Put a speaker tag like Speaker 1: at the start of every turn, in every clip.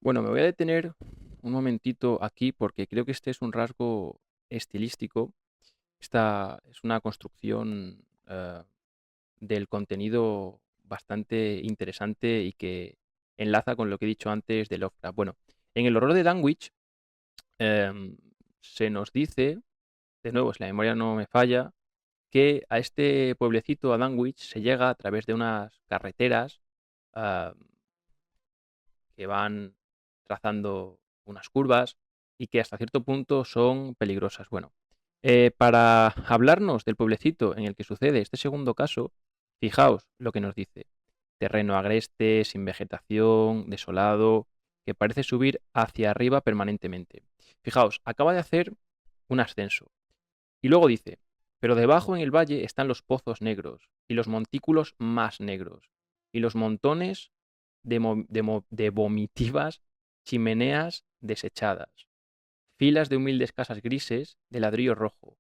Speaker 1: Bueno, me voy a detener un momentito aquí porque creo que este es un rasgo estilístico. Esta es una construcción del contenido bastante interesante y que enlaza con lo que he dicho antes de Lovecraft. Bueno, en el horror de Danwich em, se nos dice, de nuevo, si la memoria no me falla, que a este pueblecito, a Danwich, se llega a través de unas carreteras ah, que van trazando unas curvas y que hasta cierto punto son peligrosas. Bueno, para hablarnos del pueblecito en el que sucede este segundo caso, fijaos lo que nos dice. Terreno agreste, sin vegetación, desolado, que parece subir hacia arriba permanentemente. Fijaos, acaba de hacer un ascenso. Y luego dice, pero debajo en el valle están los pozos negros y los montículos más negros y los montones de vomitivas chimeneas desechadas, filas de humildes casas grises de ladrillo rojo,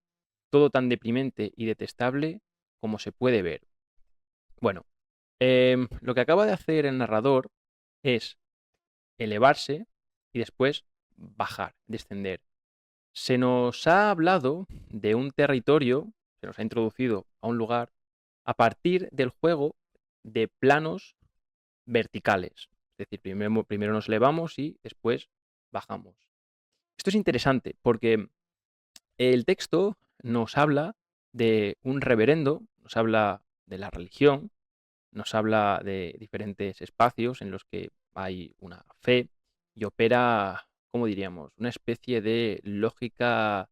Speaker 1: todo tan deprimente y detestable como se puede ver. Bueno, lo que acaba de hacer el narrador es elevarse y después bajar, descender. Se nos ha hablado de un territorio, se nos ha introducido a un lugar a partir del juego de planos verticales. Es decir, primero nos elevamos y después bajamos. Esto es interesante porque el texto nos habla de un reverendo, nos habla de la religión, nos habla de diferentes espacios en los que hay una fe y opera, ¿cómo diríamos? Una especie de lógica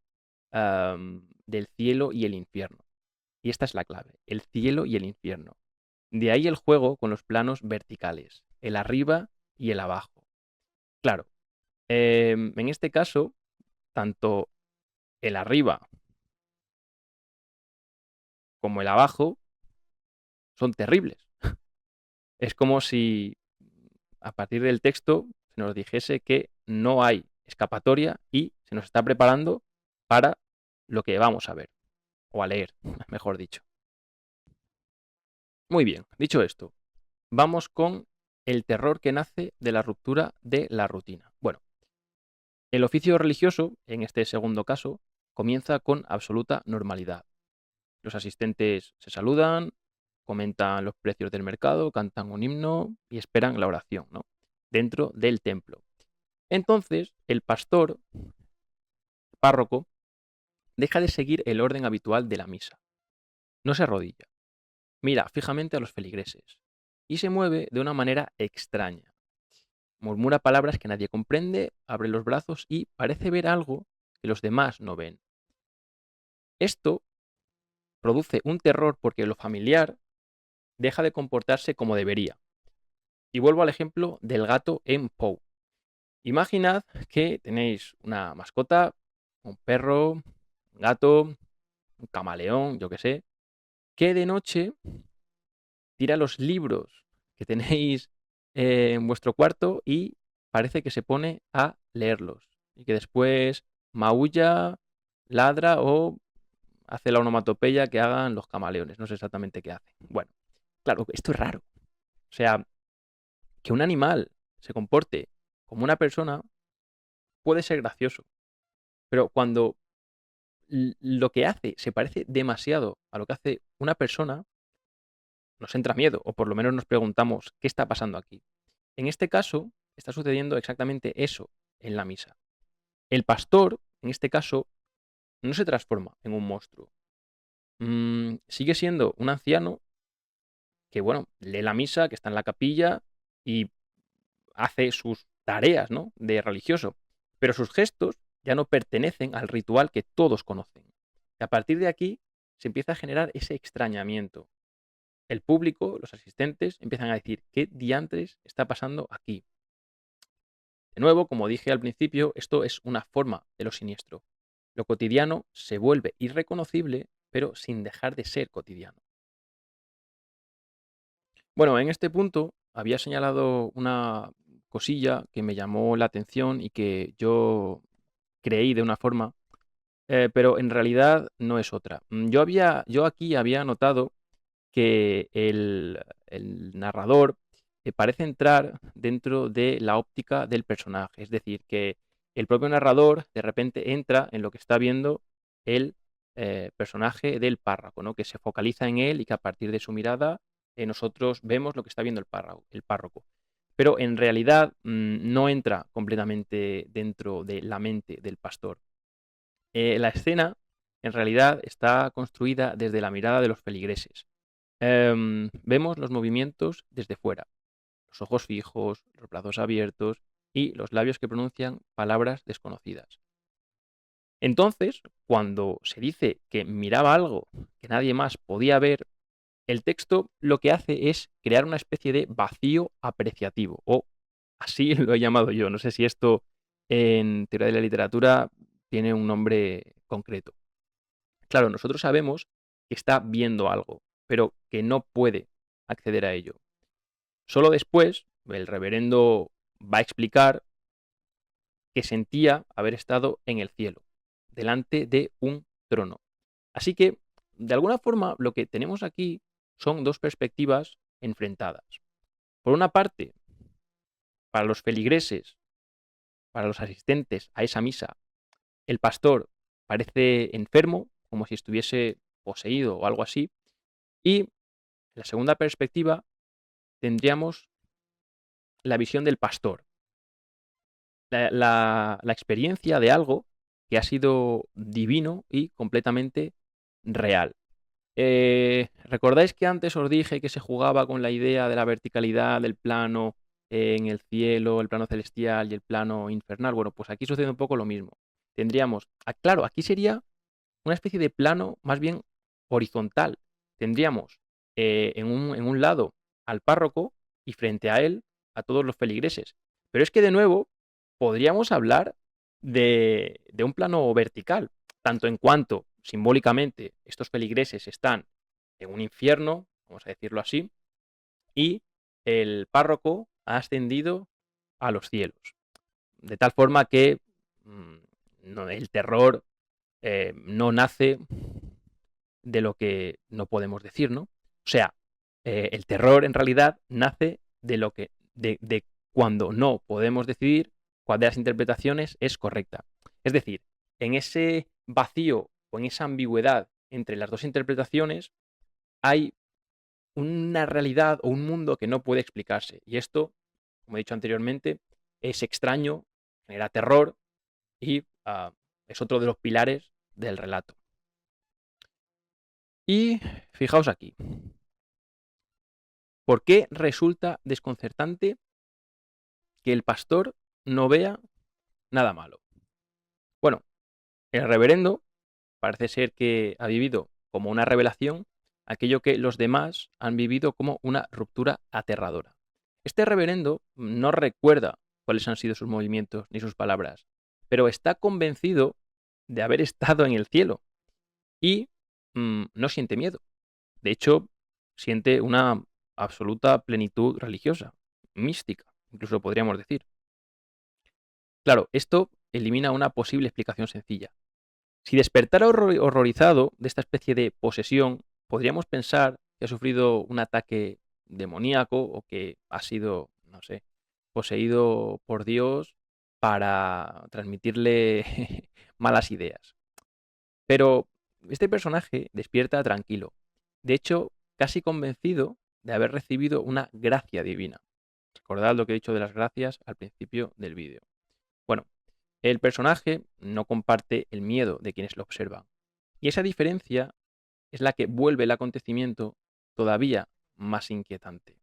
Speaker 1: del cielo y el infierno. Y esta es la clave, el cielo y el infierno. De ahí el juego con los planos verticales, el arriba y el abajo. Claro, en este caso, tanto el arriba como el abajo son terribles. Es como si a partir del texto se nos dijese que no hay escapatoria y se nos está preparando para lo que vamos a ver, o a leer, mejor dicho. Muy bien, dicho esto, vamos con el terror que nace de la ruptura de la rutina. Bueno, el oficio religioso, en este segundo caso, comienza con absoluta normalidad. Los asistentes se saludan, comentan los precios del mercado, cantan un himno y esperan la oración, ¿no? Dentro del templo. Entonces, el pastor, párroco, deja de seguir el orden habitual de la misa. No se arrodilla, mira fijamente a los feligreses y se mueve de una manera extraña. Murmura palabras que nadie comprende, abre los brazos y parece ver algo que los demás no ven. Esto produce un terror porque lo familiar deja de comportarse como debería. Y vuelvo al ejemplo del gato en Poe. Imaginad que tenéis una mascota, un perro, un gato, un camaleón, yo qué sé, que de noche tira los libros que tenéis en vuestro cuarto y parece que se pone a leerlos. Y que después maulla, ladra o hace la onomatopeya que hagan los camaleones. No sé exactamente qué hace. Bueno, claro, esto es raro. O sea, que un animal se comporte como una persona puede ser gracioso. Pero cuando lo que hace se parece demasiado a lo que hace una persona, nos entra miedo, o por lo menos nos preguntamos, ¿qué está pasando aquí? En este caso, está sucediendo exactamente eso en la misa. El pastor, en este caso, no se transforma en un monstruo. Sigue siendo un anciano que, bueno, lee la misa, que está en la capilla y hace sus tareas, ¿no? De religioso. Pero sus gestos ya no pertenecen al ritual que todos conocen. Y a partir de aquí se empieza a generar ese extrañamiento. El público, los asistentes, empiezan a decir, ¿qué diantres está pasando aquí? De nuevo, como dije al principio, esto es una forma de lo siniestro. Lo cotidiano se vuelve irreconocible, pero sin dejar de ser cotidiano. Bueno, en este punto había señalado una cosilla que me llamó la atención y que yo creí de una forma, pero en realidad no es otra. Yo aquí había notado que el narrador parece entrar dentro de la óptica del personaje. Es decir, que el propio narrador de repente entra en lo que está viendo el personaje del párroco, ¿no? Que se focaliza en él y que a partir de su mirada nosotros vemos lo que está viendo el párroco. Pero en realidad no entra completamente dentro de la mente del pastor. La escena en realidad está construida desde la mirada de los feligreses. Vemos los movimientos desde fuera, los ojos fijos, los brazos abiertos y los labios que pronuncian palabras desconocidas. Entonces, cuando se dice que miraba algo que nadie más podía ver, el texto lo que hace es crear una especie de vacío apreciativo, o así lo he llamado yo. No sé si esto en teoría de la literatura tiene un nombre concreto. Claro, nosotros sabemos que está viendo algo, pero que no puede acceder a ello. Solo después el reverendo va a explicar que sentía haber estado en el cielo, delante de un trono. Así que, de alguna forma, lo que tenemos aquí son dos perspectivas enfrentadas. Por una parte, para los feligreses, para los asistentes a esa misa, el pastor parece enfermo, como si estuviese poseído o algo así, y en la segunda perspectiva tendríamos la visión del pastor, la experiencia de algo que ha sido divino y completamente real. ¿Recordáis que antes os dije que se jugaba con la idea de la verticalidad del plano en el cielo, el plano celestial y el plano infernal? Bueno, pues aquí sucede un poco lo mismo. Tendríamos, claro, aquí sería una especie de plano más bien horizontal. Tendríamos en un lado al párroco y frente a él a todos los feligreses. Pero es que de nuevo podríamos hablar de un plano vertical, tanto en cuanto simbólicamente estos feligreses están en un infierno, vamos a decirlo así, y el párroco ha ascendido a los cielos. De tal forma que el terror no nace de lo que no podemos decir, ¿no? O sea, el terror en realidad nace de lo que, de cuando no podemos decidir cuál de las interpretaciones es correcta. Es decir, en ese vacío o en esa ambigüedad entre las dos interpretaciones hay una realidad o un mundo que no puede explicarse. Y esto, como he dicho anteriormente, es extraño, genera terror y es otro de los pilares del relato. Y fijaos aquí, ¿por qué resulta desconcertante que el pastor no vea nada malo? Bueno, el reverendo parece ser que ha vivido como una revelación aquello que los demás han vivido como una ruptura aterradora. Este reverendo no recuerda cuáles han sido sus movimientos ni sus palabras, pero está convencido de haber estado en el cielo y no siente miedo. De hecho, siente una absoluta plenitud religiosa, mística, incluso podríamos decir. Claro, esto elimina una posible explicación sencilla. Si despertara horrorizado de esta especie de posesión, podríamos pensar que ha sufrido un ataque demoníaco o que ha sido, no sé, poseído por Dios para transmitirle malas ideas. Pero este personaje despierta tranquilo. De hecho, casi convencido de haber recibido una gracia divina. Recordad lo que he dicho de las gracias al principio del vídeo. Bueno, el personaje no comparte el miedo de quienes lo observan. Y esa diferencia es la que vuelve el acontecimiento todavía más inquietante.